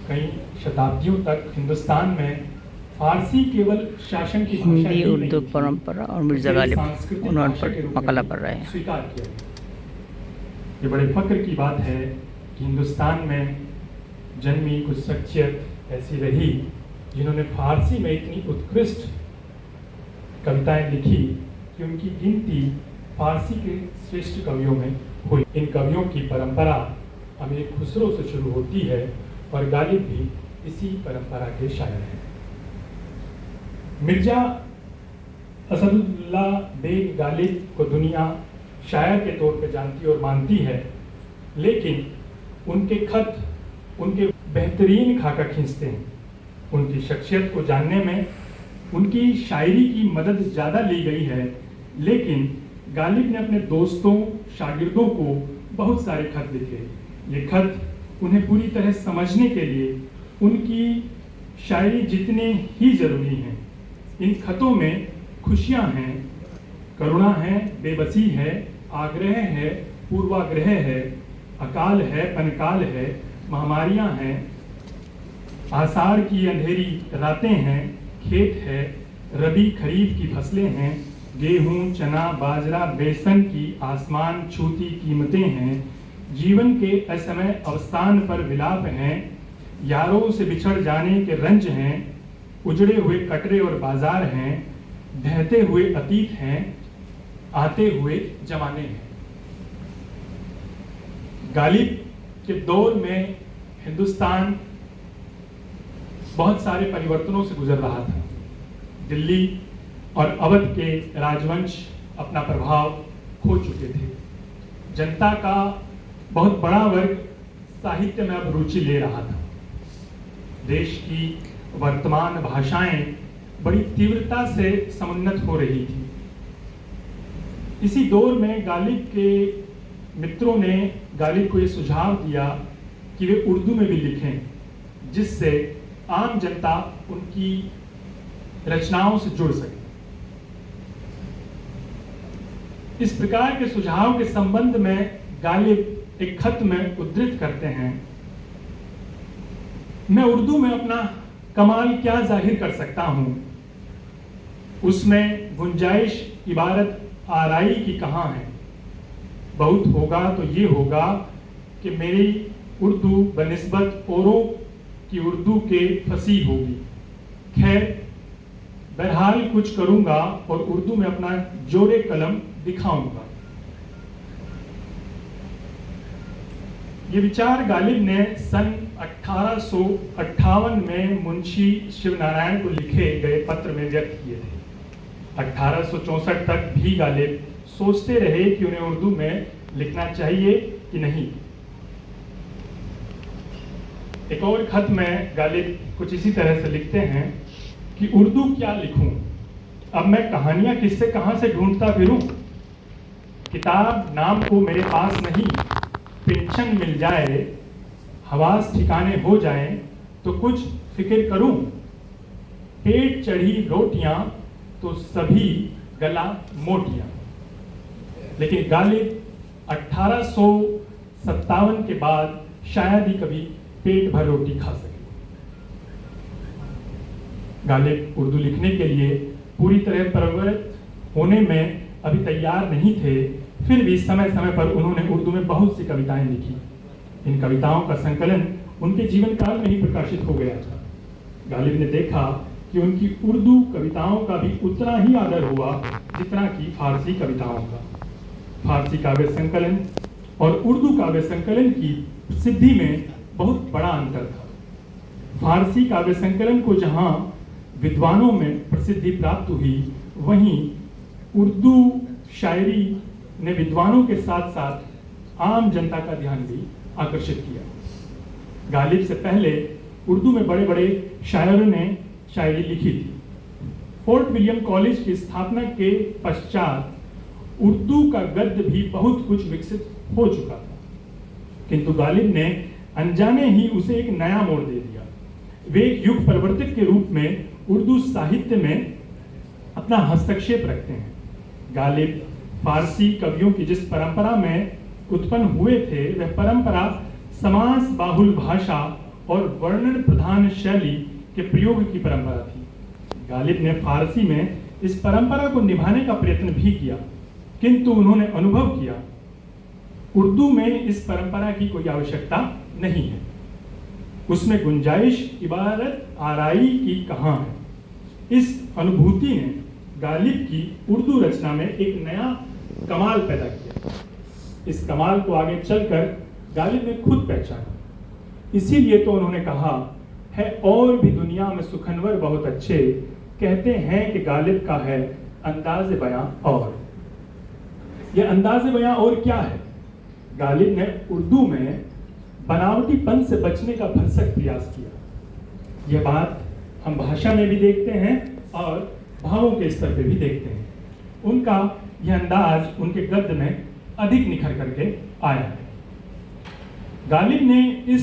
कई शताब्दियों तक हिंदुस्तान में फारसी केवल शासन की भाषा हिंदी ही नहीं उर्दू थी, परंपरा और मिर्ज़ा इसे गालिब सांस्कृतिक उन्होंने भाषा के रूप में मकाला भी पढ़ रहे हैं। स्वीकार किया गया। ये बड़े फक्र की बात है कि हिंदुस्तान में जन्मी कुछ शख्सियत ऐसी रही जिन्होंने फारसी में इतनी उत्कृष्ट कविताएं लिखी कि उनकी गिनती फारसी के श्रेष्ठ कवियों में हुई। इन कवियों की परंपरा अमीर खुसरो से शुरू होती है और गालिब भी इसी परंपरा के शायर हैं। मिर्जा असदुल्ला बेग गालिब को दुनिया शायर के तौर पे जानती और मानती है, लेकिन उनके खत उनके बेहतरीन खाका खींचते हैं। उनकी शख्सियत को जानने में उनकी शायरी की मदद ज़्यादा ली गई है, लेकिन गालिब ने अपने दोस्तों शागिर्दों को बहुत सारे खत लिखे। ये खत उन्हें पूरी तरह समझने के लिए उनकी शायरी जितने ही ज़रूरी हैं। इन खतों में खुशियाँ हैं, करुणा है, बेबसी है, आग्रह है, पूर्वाग्रह है, अकाल है, पनकाल है, महामारियाँ हैं, आसार की अंधेरी रातें हैं, खेत है, रबी खरीफ की फसलें हैं, गेहूं, चना, बाजरा, बेसन की आसमान छूती कीमतें हैं, जीवन के असमय अवसान पर विलाप हैं, यारों से बिछड़ जाने के रंज हैं, उजड़े हुए कटरे और बाजार हैं, ढहते हुए अतीत हैं, आते हुए जमाने हैं। गालिब के दौर में हिंदुस्तान बहुत सारे परिवर्तनों से गुजर रहा था। दिल्ली और अवध के राजवंश अपना प्रभाव खो चुके थे। जनता का बहुत बड़ा वर्ग साहित्य में अब रुचि ले रहा था। देश की वर्तमान भाषाएं बड़ी तीव्रता से समुन्नत हो रही थी। इसी दौर में गालिब के मित्रों ने गालिब को ये सुझाव दिया कि वे उर्दू में भी लिखें, जिससे आम जनता उनकी रचनाओं से जुड़ सके। इस प्रकार के सुझाव के संबंध में गालिब एक खत में उद्धृत करते हैं, मैं उर्दू में अपना कमाल क्या जाहिर कर सकता हूं, उसमें गुंजाइश इबारत आराई की कहाँ है। बहुत होगा तो ये होगा कि मेरी उर्दू बनिस्बत औरों की उर्दू के फसीह होगी। खैर, बहरहाल कुछ करूंगा और उर्दू में अपना जोरे कलम दिखाऊंगा। ये विचार गालिब ने सन 1858 में मुंशी शिवनारायण को लिखे गए पत्र में व्यक्त किए थे। 1864 तक भी गालिब सोचते रहे कि उन्हें उर्दू में लिखना चाहिए कि नहीं। एक और खत में गालिब कुछ इसी तरह से लिखते हैं कि उर्दू क्या लिखूं, अब मैं कहानियां किससे कहां से ढूंढता फिरूं। किताब नाम को मेरे पास नहीं, पेंशन मिल जाए, हवास ठिकाने हो जाए तो कुछ फिक्र करूं। पेट चढ़ी रोटियां तो सभी गला मोटियां। लेकिन गालिब 1857 के बाद शायद ही कभी पेट भर रोटी खा सके। गालिब उर्दू लिखने के लिए पूरी तरह प्रवृत्त होने में अभी तैयार नहीं थे, फिर भी समय समय पर उन्होंने उर्दू में बहुत सी कविताएं लिखी। इन कविताओं का संकलन उनके जीवन काल में ही प्रकाशित हो गया था। गालिब ने देखा कि उनकी उर्दू कविताओं का भी उतना ही आदर हुआ जितना कि फारसी कविताओं का। फारसी काव्य संकलन और उर्दू काव्य संकलन की प्रसिद्धि में बहुत बड़ा अंतर था। फारसी काव्य संकलन को जहां विद्वानों में प्रसिद्धि प्राप्त हुई, वहीं उर्दू शायरी ने विद्वानों के साथ साथ आम जनता का ध्यान भी आकर्षित किया। गालिब से पहले उर्दू में बड़े बड़े शायरों ने शायरी लिखी थी। फोर्ट विलियम कॉलेज की स्थापना के पश्चात उर्दू का गद्य भी बहुत कुछ विकसित हो चुका था, किंतु गालिब ने अनजाने ही उसे एक नया मोड़ दे दिया। वे एक युग परिवर्तक के रूप में उर्दू साहित्य में अपना हस्तक्षेप रखते हैं। गालिब फारसी कवियों की जिस परंपरा में उत्पन्न हुए थे, वह परंपरा समास बाहुल भाषा और वर्णन प्रधान शैली के प्रयोग की परंपरा थी। गालिब ने फारसी में इस परंपरा को निभाने का प्रयत्न भी किया, किंतु उन्होंने अनुभव किया उर्दू में इस परंपरा की कोई आवश्यकता नहीं है, उसमें गुंजाइश इबारत आराई की कहाँ है। इस अनुभूति ने गालिब की उर्दू रचना में एक नया कमाल पैदा किया। इस कमाल को आगे चलकर गालिब ने खुद पहचाना। इसीलिए तो उन्होंने कहा है, और भी दुनिया में सुखनवर बहुत अच्छे, कहते हैं कि गालिब का है अंदाज़ बयां और। यह अंदाज़ बयां और क्या है? गालिब ने उर्दू में बनावटीपन से बचने का भरसक प्रयास किया। यह बात हम भाषा में भी देखते हैं और भावों के स्तर पे भी देखते हैं। उनका यह अंदाज उनके गद्य में अधिक निखर करके आया है। गालिब ने इस